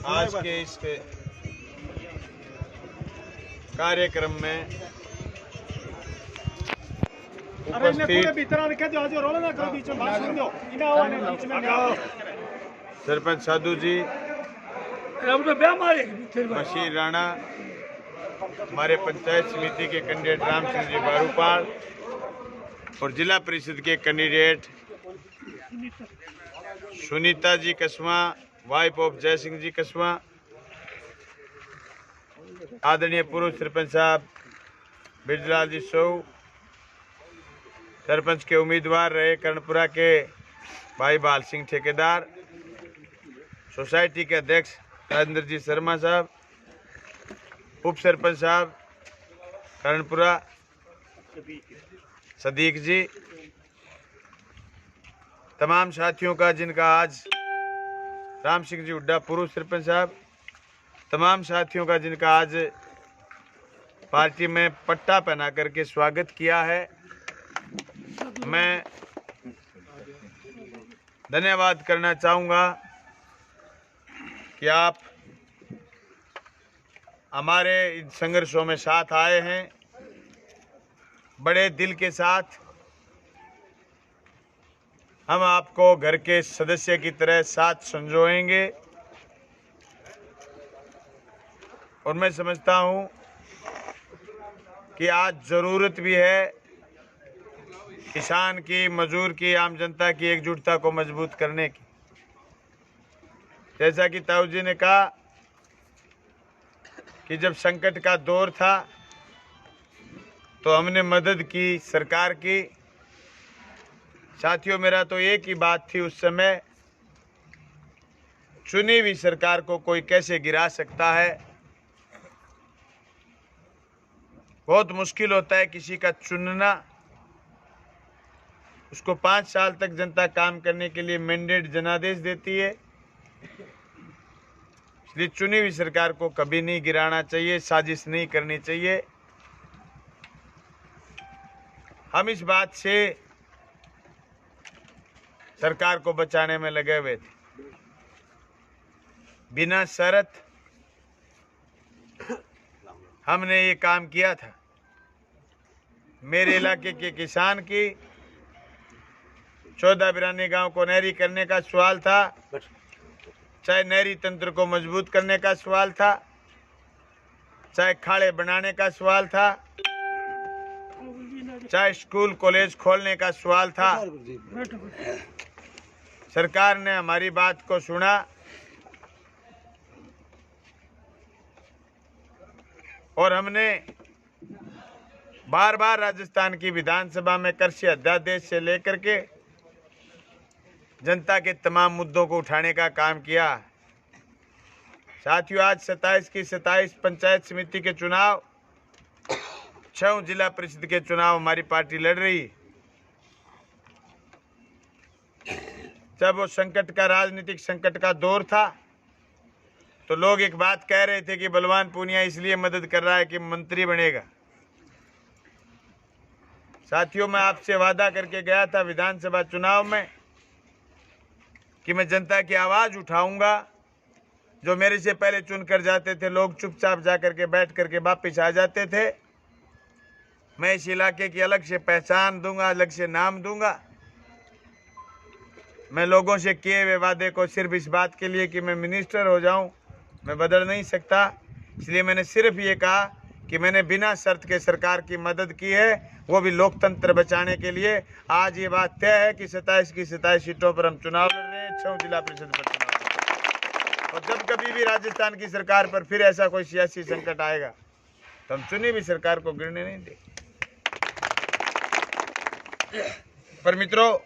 आज के इस कार्यक्रम में सरपंच साधु जी, मशीर राणा, हमारे पंचायत समिति के कैंडिडेट राम सिंह जी बारूपाल और जिला परिषद के candidate Sunita ji Kaswa, wife of Jai Singh जी कसवा, आदरणीय पूर्व सरपंच साहब बिरजलाल जी सौ, सरपंच के उम्मीदवार रहे कर्णपुरा के भाई बाल सिंह ठेकेदार, सोसाइटी के अध्यक्ष राजेंद्र जी शर्मा साहब, उप सरपंच साहब कर्णपुरा सदीक जी, तमाम साथियों का जिनका आज राम सिंह जी हुड्डा पूर्व सरपंच साहब, तमाम साथियों का जिनका आज पार्टी में पट्टा पहना करके स्वागत किया है, मैं धन्यवाद करना चाहूँगा कि आप हमारे इन संघर्षों में साथ आए हैं। बड़े दिल के साथ हम आपको घर के सदस्य की तरह साथ संजोएंगे और मैं समझता हूं कि आज ज़रूरत भी है किसान की, मजदूर की, आम जनता की एकजुटता को मजबूत करने की। जैसा कि ताऊ जी ने कहा कि जब संकट का दौर था तो हमने मदद की, सरकार की। साथियों, मेरा तो एक ही बात थी उस समय, चुनी हुई सरकार को कोई कैसे गिरा सकता है। बहुत मुश्किल होता है किसी का चुनना, उसको 5 साल तक जनता काम करने के लिए मैंडेट जनादेश देती है। इसलिए चुनी हुई सरकार को कभी नहीं गिराना चाहिए, साजिश नहीं करनी चाहिए। हम इस बात से सरकार को बचाने में लगे हुए थे। बिना शर्त हमने ये काम किया था। मेरे इलाके के किसान की 14 बिरानी गांव को नहरी करने का सवाल था, चाहे नहरी तंत्र को मजबूत करने का सवाल था, चाहे खाड़े बनाने का सवाल था, चाहे स्कूल कॉलेज खोलने का सवाल था। सरकार ने हमारी बात को सुना और हमने बार बार राजस्थान की विधानसभा में कृषि अध्यादेश से लेकर के जनता के तमाम मुद्दों को उठाने का काम किया। साथियों, आज 27 की 27 पंचायत समिति के चुनाव, 6 जिला परिषद के चुनाव हमारी पार्टी लड़ रही। जब वो संकट का, राजनीतिक संकट का दौर था तो लोग एक बात कह रहे थे कि बलवान पूनिया इसलिए मदद कर रहा है कि मंत्री बनेगा। साथियों, मैं आपसे वादा करके गया था विधानसभा चुनाव में कि मैं जनता की आवाज उठाऊंगा। जो मेरे से पहले चुनकर जाते थे लोग चुपचाप जाकर के बैठ करके वापिस आ जाते थे। मैं इस इलाके की अलग से पहचान दूंगा, अलग से नाम दूंगा। मैं लोगों से किए हुए वादे को सिर्फ इस बात के लिए कि मैं मिनिस्टर हो जाऊं मैं बदल नहीं सकता। इसलिए मैंने सिर्फ ये कहा कि मैंने बिना शर्त के सरकार की मदद की है, वो भी लोकतंत्र बचाने के लिए। आज ये बात तय है कि 27 की 27 सीटों पर हम चुनाव लड़ रहे हैं, 6 जिला परिषद पर चुनाव। और जब कभी भी राजस्थान की सरकार पर फिर ऐसा कोई सियासी संकट आएगा तो हम चुनी हुई सरकार को गिरने नहीं देंगे। पर मित्रों,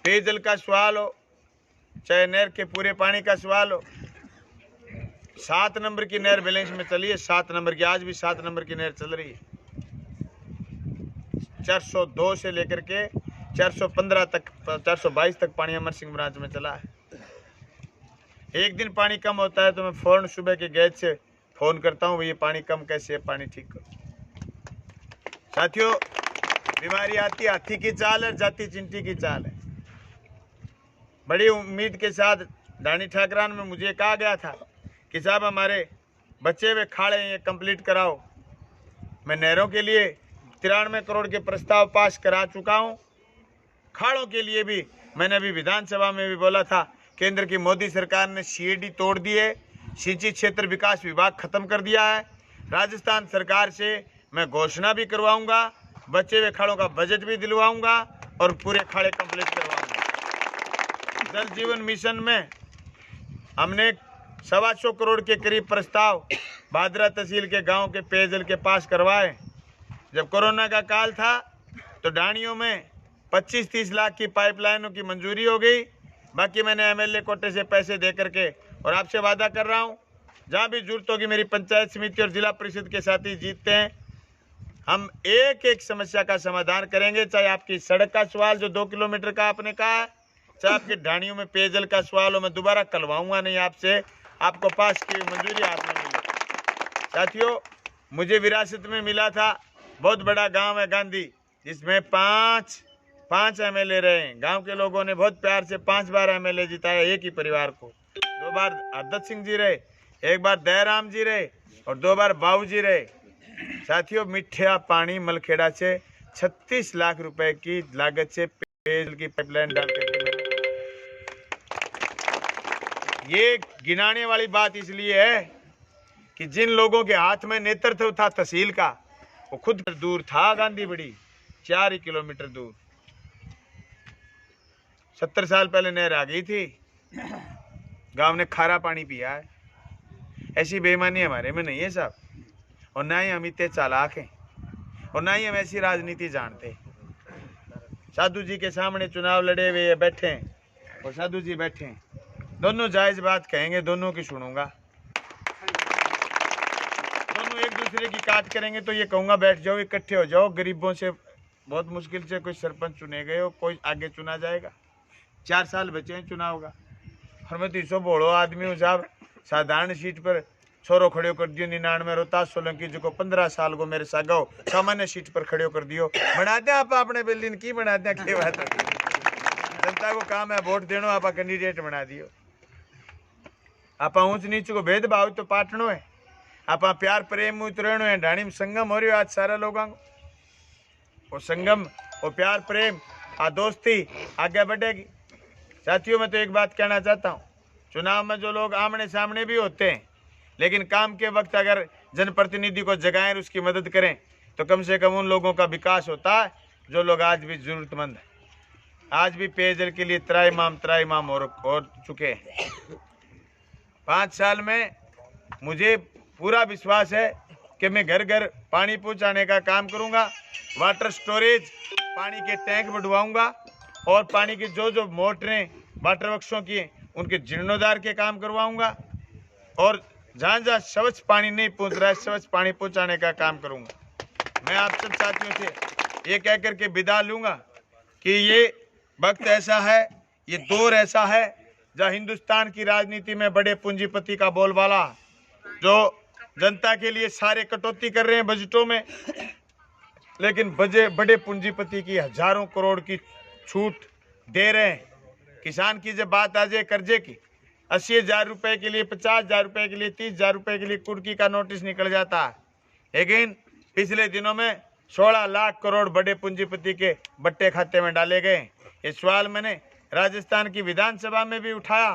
पेयजल का सवाल हो, चाहे नहर के पूरे पानी का सवाल हो, 7 नंबर की नहर बैलेंस में चली है। 7 नंबर की, आज भी 7 नंबर की नहर चल रही है। 402 से लेकर के 415 तक, 422 तक पानी अमर सिंह ब्रांच में चला है। एक दिन पानी कम होता है तो मैं फौरन सुबह के गैस से फोन करता हूँ, ये पानी कम कैसे है, पानी ठीक करो। साथियों, बीमारी आती हाथी की चाल है, जाती चिंटी की चाल है। बड़ी उम्मीद के साथ ढाणी ठाकरान में मुझे कहा गया था कि साहब हमारे बच्चे हुए खाड़े ये कंप्लीट कराओ। मैं नहरों के लिए 93 करोड़ के प्रस्ताव पास करा चुका हूँ। खाड़ों के लिए भी मैंने अभी विधानसभा में भी बोला था, केंद्र की मोदी सरकार ने सीएडी तोड़ दी है, सिंचित क्षेत्र विकास विभाग खत्म कर दिया है। राजस्थान सरकार से मैं घोषणा भी करवाऊंगा, बचे हुए खाड़ों का बजट भी दिलवाऊंगा और पूरे खाड़े कंप्लीट करवाऊंगा। जल जीवन मिशन में हमने 125 करोड़ के करीब प्रस्ताव भादरा तहसील के गांव के पेयजल के पास करवाए। जब कोरोना का काल था तो ढाणियों में 25-30 लाख की पाइपलाइनों की मंजूरी हो गई। बाकी मैंने एमएलए कोटे से पैसे दे करके, और आपसे वादा कर रहा हूं जहां भी जरूरत होगी मेरी पंचायत समिति और जिला परिषद के साथी जीतते हैं, हम एक एक समस्या का समाधान करेंगे। चाहे आपकी सड़क का सवाल जो 2 किलोमीटर का आपने कहा है, चाहे आपकी ढाणियों में पेयजल का सवाल हो, मैं दोबारा कलवाऊंगा नहीं आपसे, आपको पास की मंजूरी आपने मिली। साथियों, मुझे विरासत में मिला था बहुत बड़ा गांव है गांधी, जिसमें पांच एमएलए रहे। गांव के लोगों ने बहुत प्यार से 5 बार एमएलए जिताया एक ही परिवार को। 2 बार हरदत्त सिंह जी रहे, 1 बार दयाराम जी रहे और 2 बार बाबू जी रहे। साथियों, मीठा पानी मलखेड़ा से 36 लाख रुपए की लागत से पेयजल की पाइपलाइन डाल करके, ये गिनाने वाली बात इसलिए है कि जिन लोगों के हाथ में नेतृत्व था तहसील का, वो खुद दूर था गांधी बड़ी 4 ही किलोमीटर दूर। 70 साल पहले नहर आ गई थी, गांव ने खारा पानी पिया है। ऐसी बेईमानी हमारे में नहीं है साहब, और ना ही हम इतने चालाक हैं और ना ही हम ऐसी राजनीति जानते। साधु जी के सामने चुनाव लड़े हुए बैठे हैं और साधु जी बैठे हैं, दोनों जायज बात कहेंगे, दोनों की सुनूंगा। दोनों एक दूसरे की काट करेंगे तो ये कहूँगा बैठ जाओ, इकट्ठे हो जाओ। गरीबों से बहुत मुश्किल से कोई सरपंच चुने गए हो, कोई आगे चुना जाएगा। 4 साल बचे हैं चुनाव का, और मैं 300 बोलो आदमी हूँ साहब। साधारण सीट पर छोरो खड़े कर दियो 99 रोहतास सोलंकी जो 15 साल को मेरे सागो सामान्य सीट पर खड़े कर दियो। बना दे आप अपने बिल्डिंग की बना दे, क्या बात है। जनता को काम है वोट देनो, आप कैंडिडेट बना दियो। आप ऊंच नीच को भेदभाव तो पाटनो है, आप प्यार प्रेम उतरणो है। ढाणी में संगम हो रही आज सारा लोगों को, वो संगम, वो प्यार प्रेम, आ दोस्ती आगे बढ़ेगी। साथियों, मैं तो एक बात कहना चाहता हूँ, चुनाव में जो लोग आमने सामने भी होते हैं, लेकिन काम के वक्त अगर जनप्रतिनिधि को जगाएं, उसकी मदद करें, तो कम से कम उन लोगों का विकास होता है जो लोग आज भी जरूरतमंद हैं। आज भी पेयजल के लिए त्राईमाम हो चुके हैं। 5 साल में मुझे पूरा विश्वास है कि मैं घर घर पानी पहुंचाने का काम करूंगा। वाटर स्टोरेज, पानी के टैंक बढ़वाऊंगा और पानी की जो मोटरें वाटर वर्क्सों की उनके जीर्णोद्धार के काम करवाऊंगा, और जहाँ जहाँ स्वच्छ पानी नहीं पहुंच रहा है, स्वच्छ पानी पहुंचाने का काम करूंगा। मैं आप सब साथियों से ये कह करके विदा लूंगा कि ये वक्त ऐसा है, ये दौर ऐसा है जहाँ हिंदुस्तान की राजनीति में बड़े पूंजीपति का बोलबाला, जो जनता के लिए सारे कटौती कर रहे हैं बजटों में, लेकिन बड़े पूंजीपति की हजारों करोड़ की छूट दे रहे हैं। किसान की जब बात आ जाए कर्जे की, 80,000 रुपए के लिए, 50,000 रुपए के लिए, 30,000 रुपए के लिए कुर्की का नोटिस निकल जाता है। लेकिन पिछले दिनों में 16 लाख करोड़ बड़े पूंजीपति के बट्टे खाते में डाले गए। ये सवाल मैंने राजस्थान की विधानसभा में भी उठाया,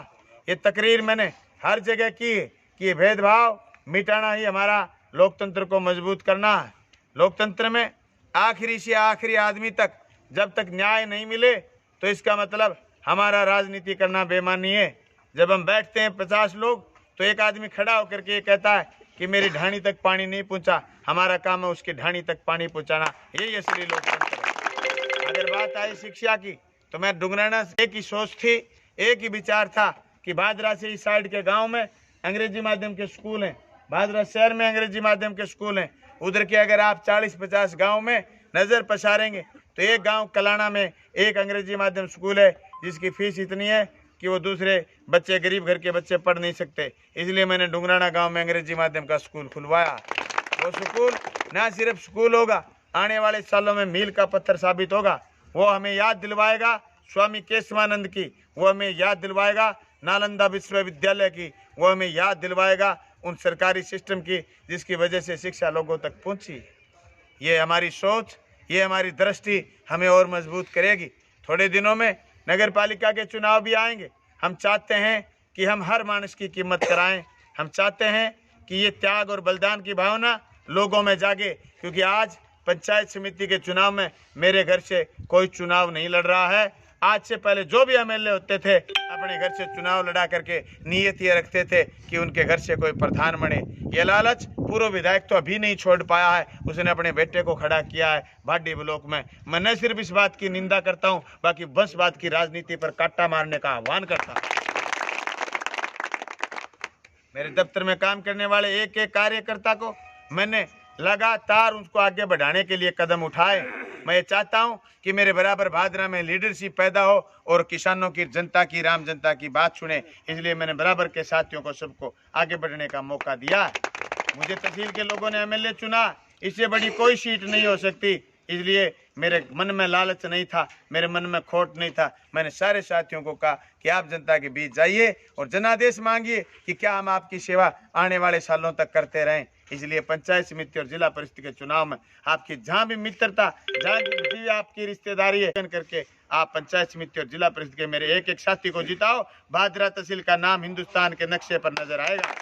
ये तकरीर मैंने हर जगह की है कि ये भेदभाव मिटाना ही हमारा लोकतंत्र को मजबूत करना है। लोकतंत्र में आखिरी से आखिरी आदमी तक जब तक न्याय नहीं मिले तो इसका मतलब हमारा राजनीति करना बेईमानी है। जब हम बैठते हैं 50 लोग तो एक आदमी खड़ा होकर के ये कहता है कि मेरी ढाणी तक पानी नहीं पहुंचा, हमारा काम है उसकी ढाणी तक पानी पहुंचाना। यही असली लोकतंत्र है। अगर बात आई शिक्षा की तो मैं डुंगराना से एक ही सोच थी, एक ही विचार था कि भादरा से इस साइड के गाँव में अंग्रेजी माध्यम के स्कूल हैं, भादरा शहर में अंग्रेजी माध्यम के स्कूल हैं। उधर के अगर आप 40-50 गाँव में नज़र पसारेंगे तो एक गांव कलाना में एक अंग्रेजी माध्यम स्कूल है जिसकी फीस इतनी है कि वो दूसरे बच्चे, गरीब घर के बच्चे पढ़ नहीं सकते। इसलिए मैंने डुंगराना गांव में अंग्रेजी माध्यम का स्कूल खुलवाया। वो स्कूल ना सिर्फ स्कूल होगा, आने वाले सालों में मील का पत्थर साबित होगा। वो हमें याद दिलवाएगा स्वामी केशवानंद की, वो हमें याद दिलवाएगा। नालंदा विश्वविद्यालय की, वो हमें याद दिलवाएगा। उन सरकारी सिस्टम की जिसकी वजह से शिक्षा लोगों तक पहुंची। ये हमारी सोच, ये हमारी दृष्टि हमें और मजबूत करेगी। थोड़े दिनों में नगर पालिका के चुनाव भी आएंगे। हम चाहते हैं कि हम हर मानस की कीमत कराएं। हम चाहते हैं कि ये त्याग और बलिदान की भावना लोगों में जागे, क्योंकि आज पंचायत समिति के चुनाव में मेरे घर से कोई चुनाव नहीं लड़ रहा है। आज से पहले जो भी एमएलए होते थे अपने घर से चुनाव लड़ा करके नीयत ये रखते थे कि उनके घर से कोई प्रधान बने। ये लालच पूर्व विधायक तो अभी नहीं छोड़ पाया है, उसने अपने बेटे को खड़ा किया है भाटी ब्लॉक में। मैं न सिर्फ इस बात की निंदा करता हूं, बाकी वंशवाद की राजनीति पर कांटा मारने का आह्वान करता हूं। मेरे दफ्तर में काम करने वाले एक एक कार्यकर्ता को मैंने लगातार उसको आगे बढ़ाने के लिए कदम उठाए। मैं ये चाहता हूं कि मेरे बराबर भादरा में लीडरशिप पैदा हो और किसानों की, जनता की, राम जनता की बात सुने। इसलिए मैंने बराबर के साथियों को सबको आगे बढ़ने का मौका दिया। मुझे तहसील के लोगों ने एमएलए चुना, इससे बड़ी कोई सीट नहीं हो सकती। इसलिए मेरे मन में लालच नहीं था, मेरे मन में खोट नहीं था। मैंने सारे साथियों को कहा कि आप जनता के बीच जाइए और जनादेश मांगिए कि क्या हम आपकी सेवा आने वाले सालों तक करते रहें। इसलिए पंचायत समिति और जिला परिषद के चुनाव में आपकी जहां भी मित्रता, जहां भी आपकी रिश्तेदारी है, करके आप पंचायत समिति और जिला परिषद के मेरे एक एक साथी को जिताओ। भादरा तहसील का नाम हिंदुस्तान के नक्शे पर नजर आएगा।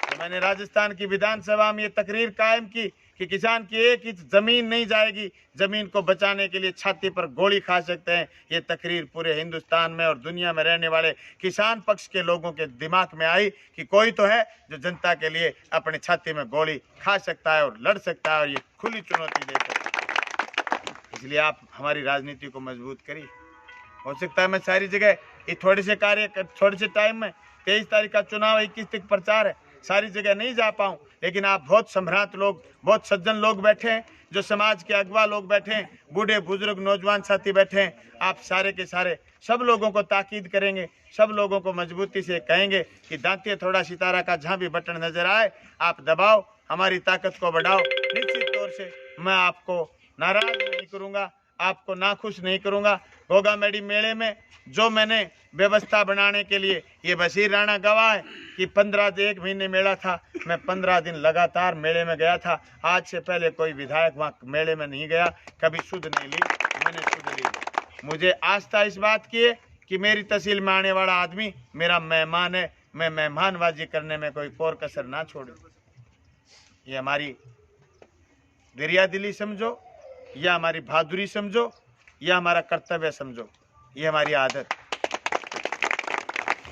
तो मैंने राजस्थान की विधानसभा में ये तकरीर कायम की कि किसान की एक इंच जमीन नहीं जाएगी, जमीन को बचाने के लिए छाती पर गोली खा सकते हैं। ये तकरीर पूरे हिंदुस्तान में और दुनिया में रहने वाले किसान पक्ष के लोगों के दिमाग में आई कि कोई तो है जो जनता के लिए अपनी छाती में गोली खा सकता है और लड़ सकता है और ये खुली चुनौती दे सकता है। इसलिए आप हमारी राजनीति को मजबूत करिए। हो सकता है मैं सारी जगह ये थोड़े से टाइम में 23 तारीख का चुनाव, 21 तक प्रचार है, सारी जगह नहीं जा पाऊँ, लेकिन आप बहुत सम्राट लोग, बहुत सज्जन लोग बैठे हैं, जो समाज के अगवा लोग बैठे हैं, बूढ़े बुजुर्ग नौजवान साथी बैठे हैं। आप सारे के सारे सब लोगों को ताकीद करेंगे, सब लोगों को मजबूती से कहेंगे कि दांतिया थोड़ा सितारा का जहाँ भी बटन नजर आए आप दबाओ, हमारी ताकत को बढ़ाओ। निश्चित तौर से मैं आपको नाराज नहीं करूँगा, आपको नाखुश नहीं करूँगा। गोगा मेडी मेले में जो मैंने व्यवस्था बनाने के लिए, ये बशीर राणा गवाह है कि 1 महीने मेला था, मैं 15 दिन लगातार मेले में गया था। आज से पहले कोई विधायक वहाँ मेले में नहीं गया, कभी सुध नहीं ली, मैंने सुध ली। मुझे आस्था इस बात की है कि मेरी तहसील में आने वाला आदमी मेरा मेहमान है, मैं मेहमानबाजी करने में कोई कोर कसर ना छोड़ूं। ये हमारी दरियादिली समझो, या हमारी बहादुरी समझो, या हमारा कर्तव्य समझो, ये हमारी आदत।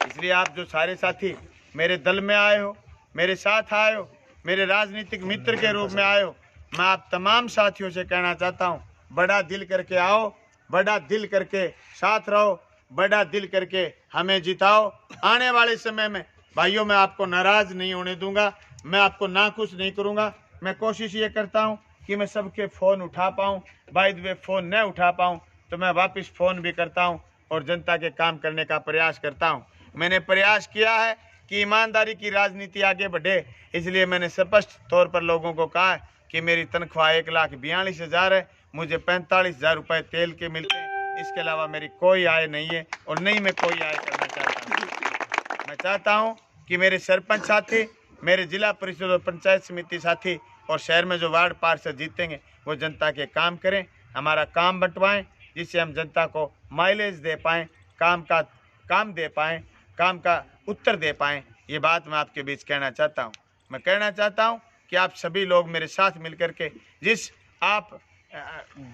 इसलिए आप जो सारे साथी मेरे दल में आए हो, मेरे साथ आए हो, मेरे राजनीतिक मित्र के रूप में आए हो, मैं आप तमाम साथियों से कहना चाहता हूँ, बड़ा दिल करके आओ, बड़ा दिल करके साथ रहो, बड़ा दिल करके हमें जिताओ। आने वाले समय में भाइयों मैं आपको नाराज नहीं होने दूंगा, मैं आपको नाखुश नहीं करूंगा। मैं कोशिश ये करता हूँ कि मैं सबके फ़ोन उठा पाऊँ, बाय द वे फ़ोन न उठा पाऊँ तो मैं वापस फ़ोन भी करता हूँ और जनता के काम करने का प्रयास करता हूँ। मैंने प्रयास किया है कि ईमानदारी की राजनीति आगे बढ़े, इसलिए मैंने स्पष्ट तौर पर लोगों को कहा है कि मेरी तनख्वाह 1,42,000 है, मुझे 45,000 रुपये तेल के मिलते हैं, इसके अलावा मेरी कोई आय नहीं है और नहीं मैं कोई आय करना चाहता हूँ। मैं चाहता हूँ कि मेरे सरपंच साथी, मेरे जिला परिषद और पंचायत समिति साथी और शहर में जो वार्ड पार्षद जीतेंगे वो जनता के काम करें, हमारा काम बंटवाएं, जिससे हम जनता को माइलेज दे पाएँ, काम दे पाएँ, काम का उत्तर दे पाएँ। ये बात मैं आपके बीच कहना चाहता हूँ। मैं कहना चाहता हूँ कि आप सभी लोग मेरे साथ मिलकर के जिस आप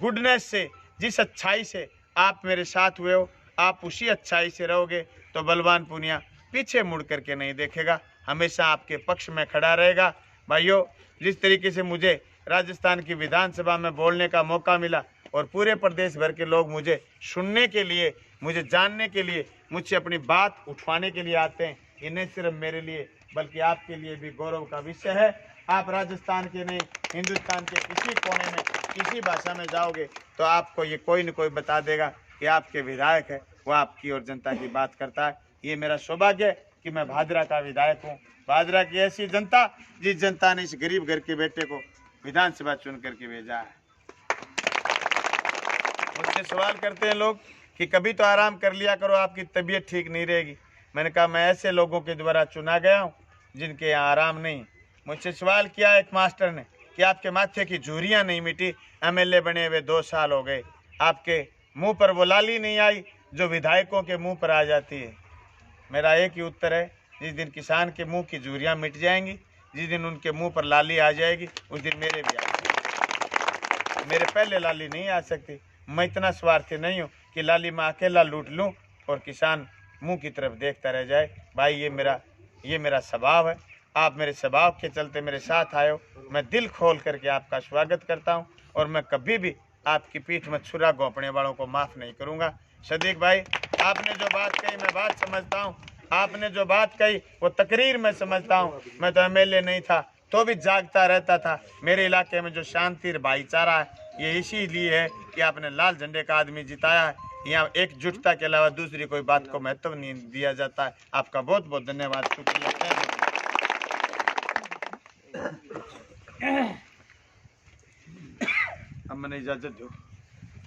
गुडनेस से, जिस अच्छाई से आप मेरे साथ हुए हो, आप उसी अच्छाई से रहोगे तो बलवान पूनिया पीछे मुड़ करके नहीं देखेगा, हमेशा आपके पक्ष में खड़ा रहेगा। भाइयों, जिस तरीके से मुझे राजस्थान की विधानसभा में बोलने का मौका मिला और पूरे प्रदेश भर के लोग मुझे सुनने के लिए, मुझे जानने के लिए, मुझसे अपनी बात उठवाने के लिए आते हैं, ये नहीं सिर्फ मेरे लिए बल्कि आपके लिए भी गौरव का विषय है। आप राजस्थान के नहीं, हिंदुस्तान के किसी कोने में किसी भाषा में जाओगे तो आपको ये कोई न कोई बता देगा कि आपके विधायक है वो आपकी और जनता की बात करता है। ये मेरा सौभाग्य है कि मैं भादरा का विधायक हूँ, भादरा की ऐसी जनता जिस जनता ने इस गरीब घर के बेटे को विधानसभा चुन करके भेजा है। मुझसे सवाल करते हैं लोग कि कभी तो आराम कर लिया करो, आपकी तबीयत ठीक नहीं रहेगी। मैंने कहा मैं ऐसे लोगों के द्वारा चुना गया हूँ जिनके यहाँ आराम नहीं। मुझसे सवाल किया एक मास्टर ने कि आपके माथे की झुर्रियाँ नहीं मिटी, एमएलए बने हुए 2 साल हो गए, आपके मुंह पर वो लाली नहीं आई जो विधायकों के मुंह पर आ जाती है। मेरा एक ही उत्तर है, जिस दिन किसान के मुंह की झुर्रियाँ मिट जाएंगी, जिस दिन उनके मुंह पर लाली आ जाएगी, उस दिन मेरे भी आ जाएगी। मेरे पहले लाली नहीं आ सकती। मैं इतना स्वार्थी नहीं हूँ कि लाली मैं अकेला लूट लूँ और किसान मुंह की तरफ देखता रह जाए। भाई ये मेरा स्वभाव है। आप मेरे स्वभाव के चलते मेरे साथ आए हो, मैं दिल खोल करके आपका स्वागत करता हूँ और मैं कभी भी आपकी पीठ में छुरा घोंपने वालों को माफ़ नहीं करूँगा। सदीक भाई, आपने जो बात कही मैं बात समझता हूँ, आपने जो बात कही वो तकरीर में समझता हूँ। मैं तो एमएलए नहीं था तो भी जागता रहता था। मेरे इलाके में जो शांति और भाईचारा है ये इसीलिए है कि आपने लाल झंडे का आदमी जिताया है। यहाँ एकजुटता के अलावा दूसरी कोई बात को महत्व नहीं दिया जाता है। आपका बहुत बहुत धन्यवाद, शुक्रिया। अब मैंने इजाजत दो।